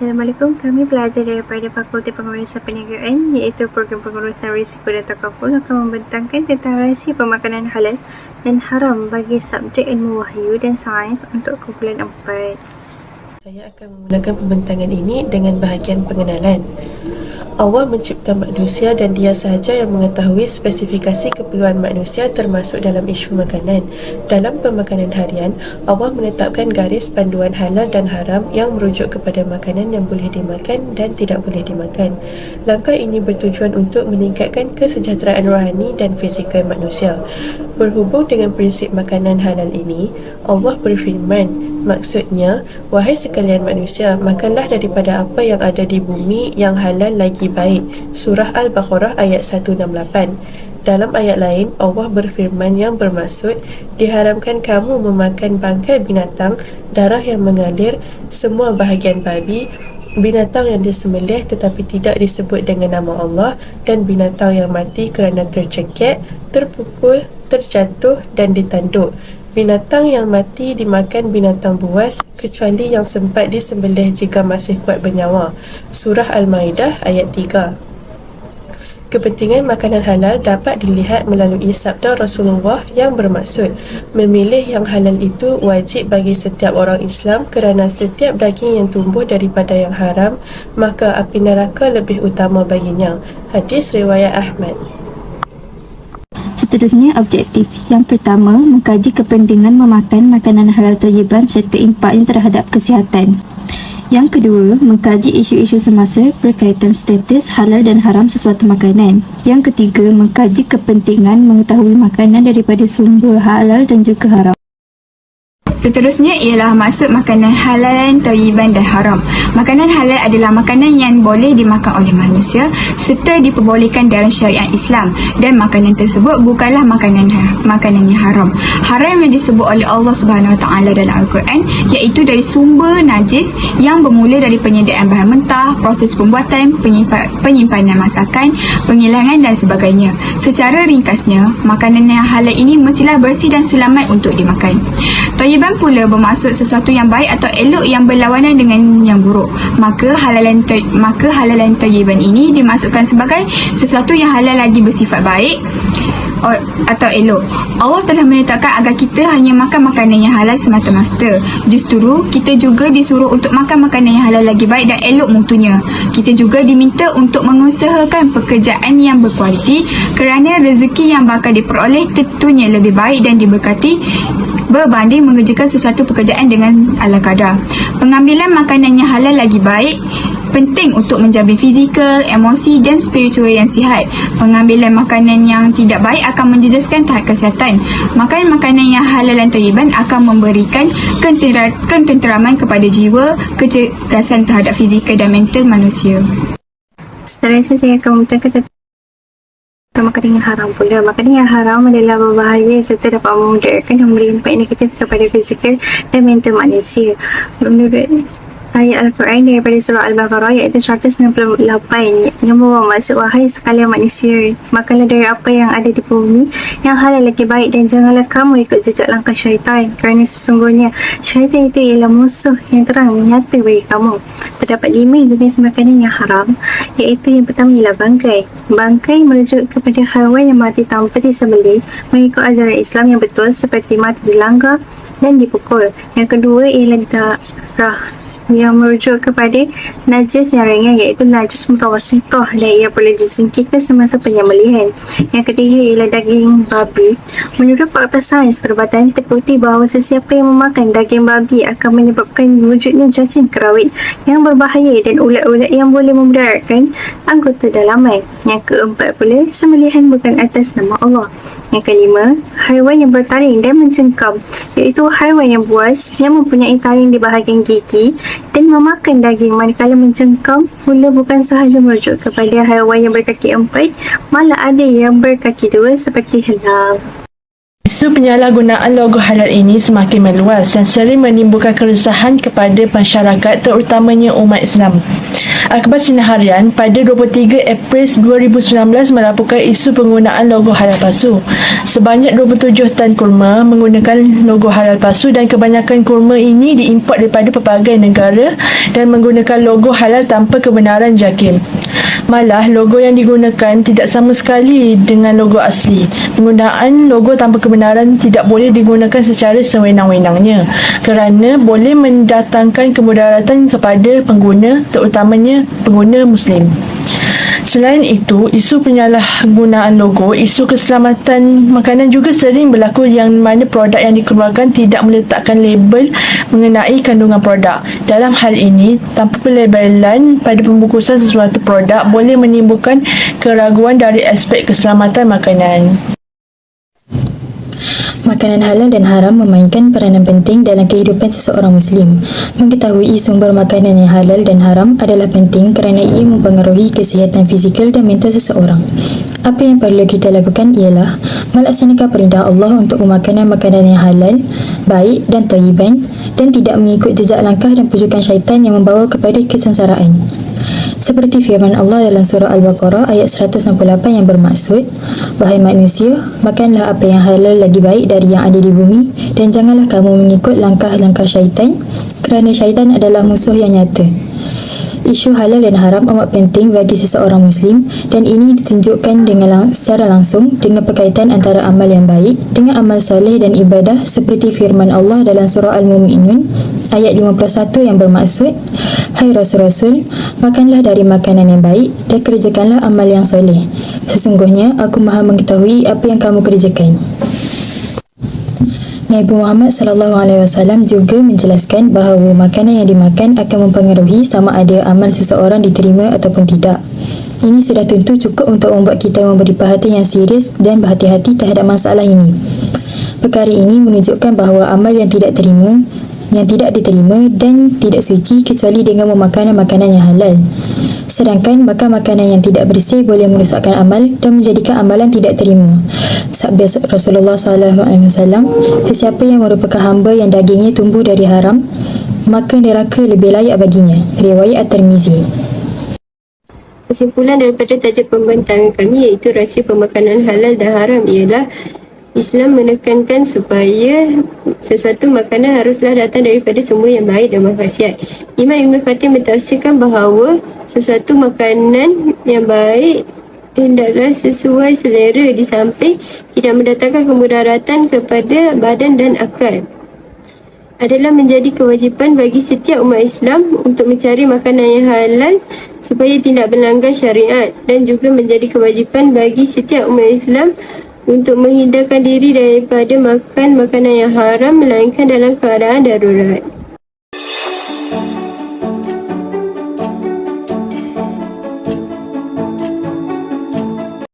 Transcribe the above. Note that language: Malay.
Assalamualaikum, kami belajar daripada Fakulti Pengurusan Perniagaan iaitu program pengurusan risiko dan takaful akan membentangkan tentang rahsia pemakanan halal dan haram bagi subjek ilmu wahyu dan sains untuk kumpulan 4. Saya akan menggunakan pembentangan ini dengan bahagian pengenalan. Allah mencipta manusia dan Dia sahaja yang mengetahui spesifikasi keperluan manusia termasuk dalam isu makanan. Dalam pemakanan harian, Allah menetapkan garis panduan halal dan haram yang merujuk kepada makanan yang boleh dimakan dan tidak boleh dimakan. Langkah ini bertujuan untuk meningkatkan kesejahteraan rohani dan fizikal manusia. Berhubung dengan prinsip makanan halal ini, Allah berfirman, maksudnya, wahai sekalian manusia, makanlah daripada apa yang ada di bumi yang halal lagi baik. Surah Al-Baqarah ayat 168. Dalam ayat lain, Allah berfirman yang bermaksud, diharamkan kamu memakan bangkai binatang, darah yang mengalir, semua bahagian babi, binatang yang disembelih tetapi tidak disebut dengan nama Allah, dan binatang yang mati kerana tercekik, terpukul, terjatuh dan ditanduk. Binatang yang mati dimakan binatang buas kecuali yang sempat disembelih jika masih kuat bernyawa. Surah Al-Maidah ayat 3. Kepentingan makanan halal dapat dilihat melalui sabda Rasulullah yang bermaksud, memilih yang halal itu wajib bagi setiap orang Islam kerana setiap daging yang tumbuh daripada yang haram, maka api neraka lebih utama baginya. Hadis riwayat Ahmad. Seterusnya, objektif. Yang pertama, mengkaji kepentingan memakan makanan halal thayyiban serta impaknya terhadap kesihatan. Yang kedua, mengkaji isu-isu semasa berkaitan status halal dan haram sesuatu makanan. Yang ketiga, mengkaji kepentingan mengetahui makanan daripada sumber halal dan juga haram. Seterusnya ialah maksud makanan halal, thayyiban dan haram. Makanan halal adalah makanan yang boleh dimakan oleh manusia serta diperbolehkan dalam syariat Islam, dan makanan tersebut bukanlah makanan yang haram. Haram yang disebut oleh Allah Subhanahu Wa Taala dalam Al-Quran iaitu dari sumber najis yang bermula dari penyediaan bahan mentah, proses pembuatan, penyimpanan masakan, penghilangan dan sebagainya. Secara ringkasnya, makanan yang halal ini mestilah bersih dan selamat untuk dimakan. Thayyiban pula bermaksud sesuatu yang baik atau elok yang berlawanan dengan yang buruk. Maka halalan thayyiban ini dimaksudkan sebagai sesuatu yang halal lagi bersifat baik atau elok. Allah telah menetapkan agar kita hanya makan makanan yang halal semata-mata. Justru kita juga disuruh untuk makan makanan yang halal lagi baik dan elok mutunya. Kita juga diminta untuk mengusahakan pekerjaan yang berkualiti kerana rezeki yang bakal diperoleh tentunya lebih baik dan diberkati berbanding mengerjakan sesuatu pekerjaan dengan ala kadar. Pengambilan makanan yang halal lagi baik penting untuk menjamin fizikal, emosi dan spiritual yang sihat. Pengambilan makanan yang tidak baik akan menjejaskan tahap kesihatan. Makan makanan yang halal dan thayyiban akan memberikan ketenteraman kepada jiwa, kecergasan terhadap fizikal dan mental manusia. Seterusnya saya akan membentangkan tentang makanan yang haram pula. Makanan yang haram adalah berbahaya serta dapat memudaratkan dan memberi impak negatif kepada fizikal dan mental manusia. Menurut ayat Al-Quran daripada surah Al-Baqarah iaitu 168 yang bermaksud, wahai sekalian manusia, makanlah dari apa yang ada di bumi yang halal lagi baik dan janganlah kamu ikut jejak langkah syaitan, kerana sesungguhnya syaitan itu ialah musuh yang terang nyata bagi kamu. Terdapat 5 jenis makanan yang haram, iaitu yang pertama ialah bangkai. Bangkai merujuk kepada haiwan yang mati tanpa disembelih mengikut ajaran Islam yang betul, seperti mati dilanggar dan dipukul. Yang kedua ialah darah yang merujuk kepada najis yang ringan, iaitu najis mutawassithah, dan ia boleh disingkirkan semasa penyembelihan. Yang ketiga ialah daging babi. Menurut fakta sains perubatan, terbukti bahawa sesiapa yang memakan daging babi akan menyebabkan wujudnya cacing kerawit yang berbahaya dan ulat-ulat yang boleh memudaratkan anggota dalaman. Yang keempat pula, sembelihan bukan atas nama Allah. Yang kelima, haiwan yang bertaring dan mencengkam, iaitu haiwan yang buas yang mempunyai taring di bahagian gigi dan memakan daging, manakala mencengkam pula bukan sahaja merujuk kepada haiwan yang berkaki 4, malah ada yang berkaki 2 seperti helang. Isu penyalahgunaan logo halal ini semakin meluas dan sering menimbulkan keresahan kepada masyarakat, terutamanya umat Islam. Akhbar Sinar Harian pada 23 April 2019 melaporkan isu penggunaan logo halal palsu. Sebanyak 27 tan kurma menggunakan logo halal palsu dan kebanyakan kurma ini diimport daripada pelbagai negara dan menggunakan logo halal tanpa kebenaran JAKIM. Malah, logo yang digunakan tidak sama sekali dengan logo asli. Penggunaan logo tanpa kebenaran tidak boleh digunakan secara sewenang-wenangnya kerana boleh mendatangkan kemudaratan kepada pengguna, terutamanya pengguna Muslim. Selain itu, isu penyalahgunaan logo, isu keselamatan makanan juga sering berlaku yang mana produk yang dikeluarkan tidak meletakkan label mengenai kandungan produk. Dalam hal ini, tanpa pelabelan pada pembungkusan sesuatu produk boleh menimbulkan keraguan dari aspek keselamatan makanan. Makanan halal dan haram memainkan peranan penting dalam kehidupan seseorang Muslim. Mengetahui sumber makanan yang halal dan haram adalah penting kerana ia mempengaruhi kesihatan fizikal dan mental seseorang. Apa yang perlu kita lakukan ialah melaksanakan perintah Allah untuk memakan makanan yang halal, baik dan thayyiban dan tidak mengikut jejak langkah dan pujukan syaitan yang membawa kepada kesengsaraan. Seperti firman Allah dalam surah Al-Baqarah ayat 168 yang bermaksud, "Wahai manusia, makanlah apa yang halal lagi baik dari yang ada di bumi dan janganlah kamu mengikut langkah-langkah syaitan kerana syaitan adalah musuh yang nyata." Isu halal dan haram amat penting bagi seseorang Muslim dan ini ditunjukkan secara langsung dengan perkaitan antara amal yang baik dengan amal soleh dan ibadah seperti firman Allah dalam surah Al-Mu'minun ayat 51 yang bermaksud, "Hai Rasul-Rasul, makanlah dari makanan yang baik dan kerjakanlah amal yang soleh. Sesungguhnya aku maha mengetahui apa yang kamu kerjakan." Nabi Muhammad SAW juga menjelaskan bahawa makanan yang dimakan akan mempengaruhi sama ada amal seseorang diterima ataupun tidak. Ini sudah tentu cukup untuk membuat kita memberi perhatian yang serius dan berhati-hati terhadap masalah ini. Perkara ini menunjukkan bahawa amal yang tidak diterima dan tidak suci kecuali dengan memakan makanan yang halal. Sedangkan makan makanan yang tidak bersih boleh merosakkan amal dan menjadikan amalan tidak terima. Sabda Rasulullah SAW, "Sesiapa yang merupakan hamba yang dagingnya tumbuh dari haram, maka neraka lebih layak baginya." Riwayat At-Tirmizi. Kesimpulan daripada tajuk pembentangan kami iaitu rahsia pemakanan halal dan haram ialah Islam menekankan supaya sesuatu makanan haruslah datang daripada sumber yang baik dan berkhasiat. Imam Ibn Khathir mentafsirkan bahawa sesuatu makanan yang baik hendaklah sesuai selera di samping tidak mendatangkan kemudaratan kepada badan dan akal. Adalah menjadi kewajipan bagi setiap umat Islam untuk mencari makanan yang halal supaya tidak melanggar syariat dan juga menjadi kewajipan bagi setiap umat Islam untuk menghindarkan diri daripada makan makanan yang haram melainkan dalam keadaan darurat.